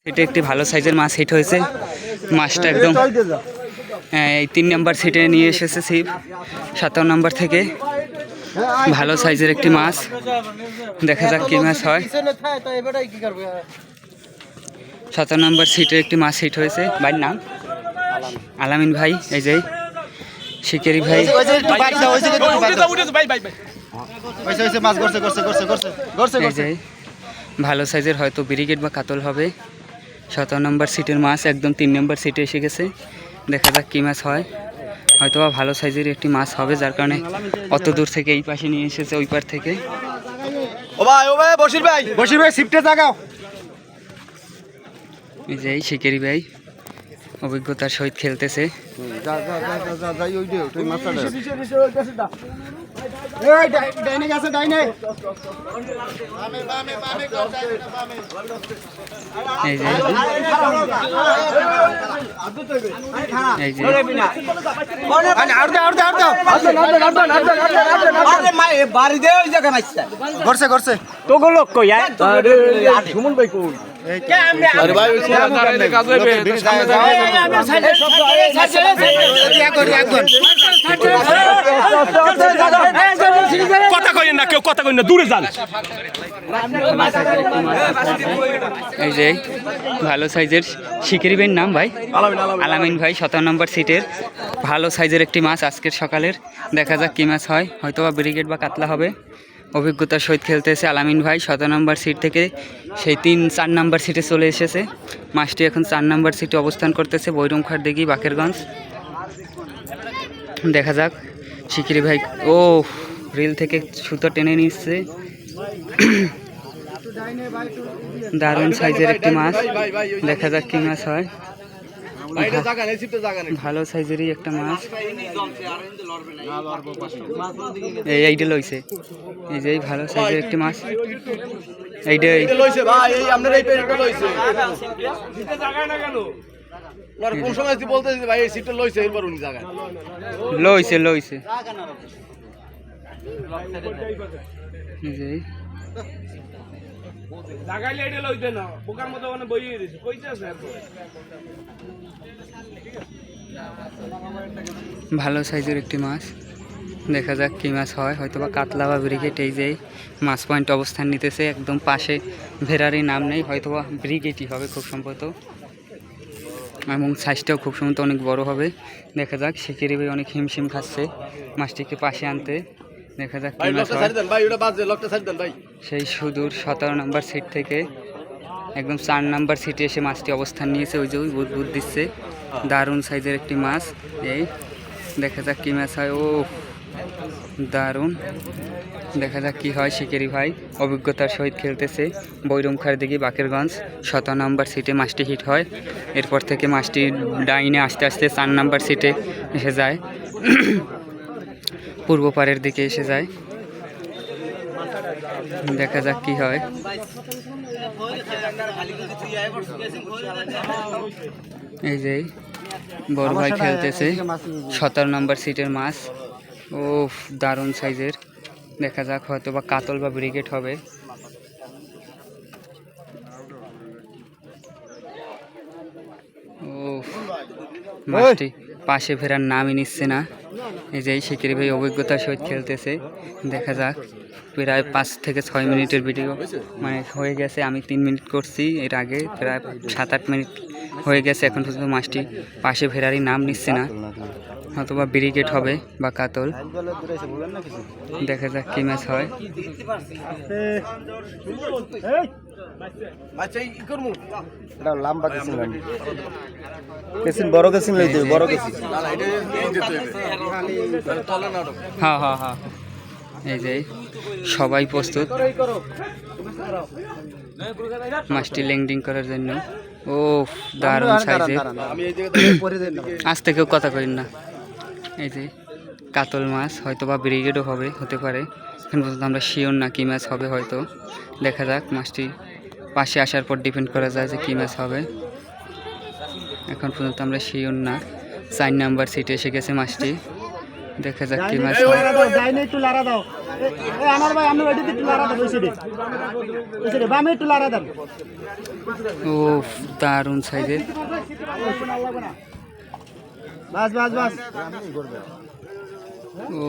এটা একটি ভালো সাইজের মাছ হিট হয়েছে। মাছটা একদম এই 3 নম্বর সিটে নিয়ে এসেছে শিব 57 নম্বর থেকে। ভালো সাইজের একটি মাছ, দেখা যাক কি মাছ হয়। 57 নম্বর সিটে একটি মাছ হিট হয়েছে। ভাইয়ের নাম আলামিন ভাই। এই যে শিকারি ভাই, এই যে ভালো সাইজের হয়তো ব্রিগেড বা কাতল হবে। 57 নম্বর সিটের মাছ একদম 3 নম্বর সিটে এসে গেছে। দেখা যাক কী মাছ হয়, হয়তো বা ভালো সাইজের একটি মাছ হবে, যার কারণে অত দূর থেকে এই পাশে নিয়ে এসেছে ওই পার থেকে। এই যে শিকারি ভাই অভিজ্ঞতার সহিত খেলতেছে। এই যে কথা কইেন না, কেউ কথা কইেন না, দূরে যান। এই যে ভালো সাইজের শিকারি ভাইয়ের নাম ভাই আলামিন ভাই, 57 নম্বর সিটের ভালো সাইজের একটি মাছ আজকের সকালের। দেখা যাক কী মাছ হয়, হয়তো বা ব্রিগেড বা কাতলা হবে। অভিজ্ঞতার সহিত খেলতেছে আলামিন ভাই 57 নম্বর সিট থেকে সেই 3-4 নম্বর সিটে চলে এসেছে। মাছটি এখন 4 নম্বর সিটে অবস্থান করতেছে, বৈরমখার দিঘি, বাকেরগঞ্জ। দেখা যাক শিকারি ভাই, ও রিল থেকে সুতো টেনে নিচ্ছে। দারুণ সাইজের একটি মাছ, দেখা যাক কি মাছ হয়। ভালো সাইজেরই একটা মাছ, এইটা লইছে। এই যে ভালো সাইজের একটি মাছ, এইটাই লইছে লইছে। ভালো সাইজের একটি মাছ, দেখা যাক কি মাছ হয়, হয়তো বা কাতলা বা ব্রিগেড। এই যে মাছ পয়েন্ট অবস্থান নিতেছে, একদম পাশে ভেরারি নাম নেই, হয়তো বা ব্রিগেডই হবে খুব সম্ভবত, এবং সাইজটাও খুব সম্ভবত অনেক বড় হবে। দেখা যাক শিকারি ভাই অনেক হিমশিম খাচ্ছে মাছটিকে পাশে আনতে। দেখা যাক কি মাছ হয়। সেই সুদূর 17 নম্বর সিট থেকে একদম 4 নম্বর সিটে এসে মাছটি অবস্থান নিয়েছে। ওই যে ওই বুদবুদ দিচ্ছে, দারুণ সাইজের একটি মাছ। এই দেখা যাক কি মাছ হয়, ও দারুণ। দেখা যাক কি হয়। শিকারি ভাই অভিজ্ঞতার সহিত খেলতেছে, বৈরমখার দিকে, বাকেরগঞ্জ। 17 নম্বর সিটে মাছটি হিট হয়। এরপর থেকে মাছটি ডাইনে আস্তে আস্তে 4 নম্বর সিটে এসে যায়, পূর্ব পাড়ের দিকে এসে যায়। দেখা যাক কি হয়। এই যে বড় ভাই খেলতেছে 17 নম্বর সিটের মাছ, ও দারুণ সাইজের। দেখা যাক হয়তো বা কাতল বা ব্রিগেড হবে। ও মাছটি পাশে ফেরার নামই নিচ্ছে না। এই যে শিকারি ভাই অভিজ্ঞতার সহিত খেলতেছে। দেখা যাক, প্রায় 5 থেকে 6 মিনিটের ভিডিও মানে হয়ে গেছে, আমি 3 মিনিট করছি, এর আগে প্রায় 7-8 মিনিট হয়ে গেছে। এখন পর্যন্ত মাছটি পাশে ফেরারই নাম নিচ্ছে না, হয়তো বা ব্রিগেড হবে বা কাতল। দেখা যাক কি মাছ হয়। হ্যাঁ হ্যাঁ হ্যাঁ, এই যে সবাই প্রস্তুত মাছটি ল্যান্ডিং করার জন্য। ও দারুণ সাইজের, আজ থেকেও কথা করেন না। এই যে কাতল মাছ, হয়তো বা ব্রিগেডও হবে, হতে পারে। এখন পর্যন্ত আমরা শিওর না কী মাছ হবে, হয়তো দেখা যাক। মাছটি পাশে আসার পর ডিপেন্ড করা যায় যে কী মাছ হবে। এখন পর্যন্ত আমরা শিওর না। 4 নম্বর সিটে এসে গেছে মাছটি। দেখা যাক কি মাছ হয়। একটু লারা দাও আমার ভাই আমি ওইটা একটু লারা দাও ওই বামে একটু লারা দেন। ও দারুণ সাইজের। বাস বাস বাস ও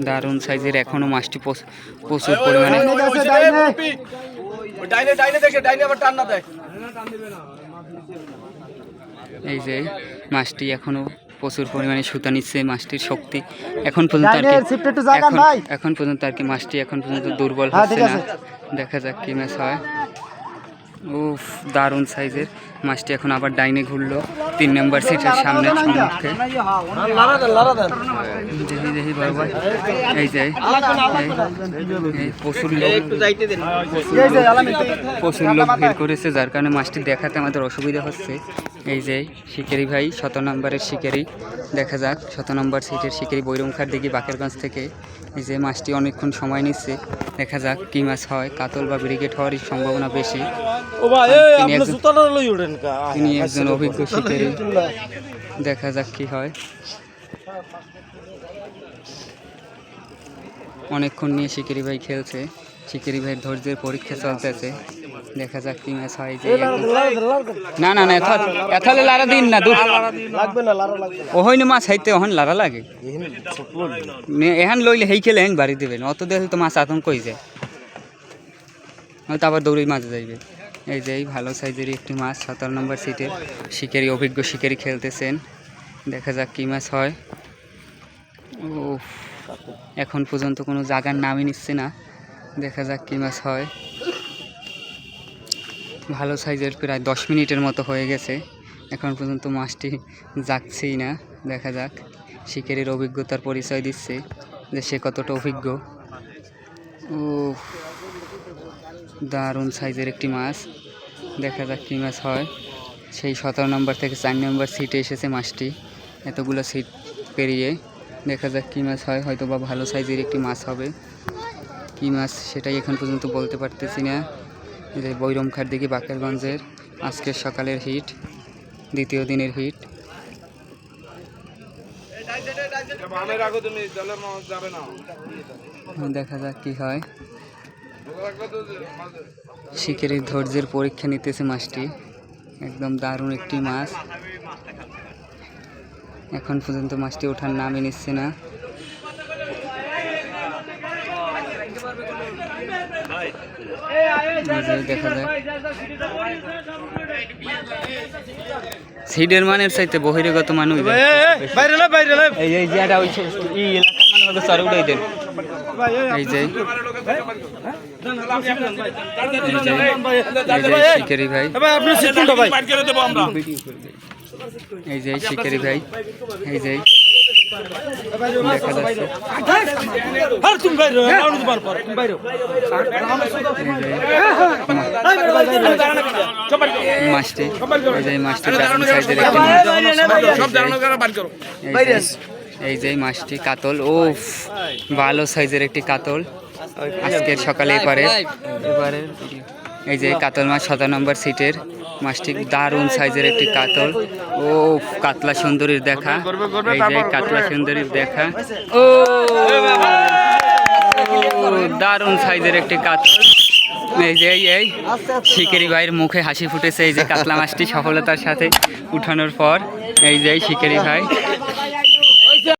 দারুণ সাইজের, এখনো মাছটি প্রচুর পরিমাণে। এই যে মাছটি এখনো প্রচুর পরিমাণে সুতা নিচ্ছে, মাছটির শক্তি এখন পর্যন্ত আর কি এখন পর্যন্ত আর কি মাছটি এখন পর্যন্ত দুর্বল হচ্ছে না। দেখা যাক কি মাছ হয়। উফ দারুণ সাইজের মাছটি এখন আবার ডাইনে ঘুরলো 3 নম্বর সিটের সামনে সম্মুখে। দেখি দেখি বারবার এই যে প্রচুর লোক ভিড় করেছে, যার কারণে মাছটি দেখাতে আমাদের অসুবিধা হচ্ছে। এই যে শিকারি ভাই 17 নম্বরের শিকারি, দেখা যাক 17 নম্বর সিটের শিকারি বৈরমখার দিকে বাকেরগঞ্জ থেকে। এই যে মাছটি অনেকক্ষণ সময় নিচ্ছে, দেখা যাক কি মাছ হয়। কাতল বা ব্রিগেড হওয়ার সম্ভাবনা বেশি। তিনি একজন অভিজ্ঞ শিকারি, দেখা যাক কি হয়। অনেকক্ষণ নিয়ে শিকারি ভাই খেলছে, শিকারি ভাইয়ের ধৈর্যের পরীক্ষা চলতেছে, দেখা যাক কি ম্যাচ হয়। যে না না না এথলে লারা দিন না, ওহইন মাছ হাইতে ওহন লারা লাগে, এহান লইলে হেই খেলে হেন বাড়ি দেবেন, অত দেখলে তো মাছ আতঙ্ক হয়ে যায়, হয়তো আবার দৌড়েই মাছ যাইবে। এই যে ভালো সাইজের একটি মাছ 17 নম্বর সিটের শিকারি, অভিজ্ঞ শিকারি খেলতেছেন, দেখা যাক কি মাছ হয়। ও এখন পর্যন্ত কোনো জায়গার নামই নিচ্ছে না, দেখা যাক কি মাছ হয়। ভালো সাইজের প্রায় 10 মিনিটের মতো হয়ে গেছে, এখন পর্যন্ত মাছটি যাচ্ছেই না। দেখা যাক, শিকারির অভিজ্ঞতার পরিচয় দিচ্ছে যে সে কতটা অভিজ্ঞ। ও দারুণ সাইজের একটি মাছ, দেখা যাক কী মাছ হয়। সেই 17 নম্বর থেকে 4 নম্বর সিটে এসেছে মাছটি, এতগুলো সিট পেরিয়ে। দেখা যাক কী মাছ হয়, হয়তো বা ভালো সাইজের একটি মাছ হবে। কী মাছ সেটাই এখন পর্যন্ত বলতে পারতেছি না। যে বৈরমখার দিকে বাকেরগঞ্জের আজকের সকালের হিট, দ্বিতীয় দিনের হিট। দেখা যাক কি হয়। শিকারির ধৈর্যের পরীক্ষা নিতেছে মাছটি, একদম দারুণ একটি মাছ। এখন পর্যন্ত মাছটি ওঠার নামই নিচ্ছে না। দেখা যায় সিডের মানের চাইতে বহিরাগত মানুষ এই যে এলাকার মানে হলো চরে উঠাই দেন। এই যে শিকারি ভাই, এই যে শিকারি ভাই, এই যে দেখা যাচ্ছে মাছটি, এই যে মাছটি দারুণ সাইজের একটি মাছ। এই যে মাছটি কাতল, ও ভালো সাইজের একটি কাতল আজকের সকালে এবারে এই যে কাতল মাছ 17 নম্বর সিটের মাছটি, দারুণ সাইজের একটি কাতল। ও কাতলা সুন্দরীর দেখা, এই যে কাতলা সুন্দরীর দেখা, ও দারুণ সাইজের একটি কাতল। এই যে এই শিকারি ভাইয়ের মুখে হাসি ফুটেছে, এই যে কাতলা মাছটি সফলতার সাথে উঠানোর পর। এই যে শিকারি ভাই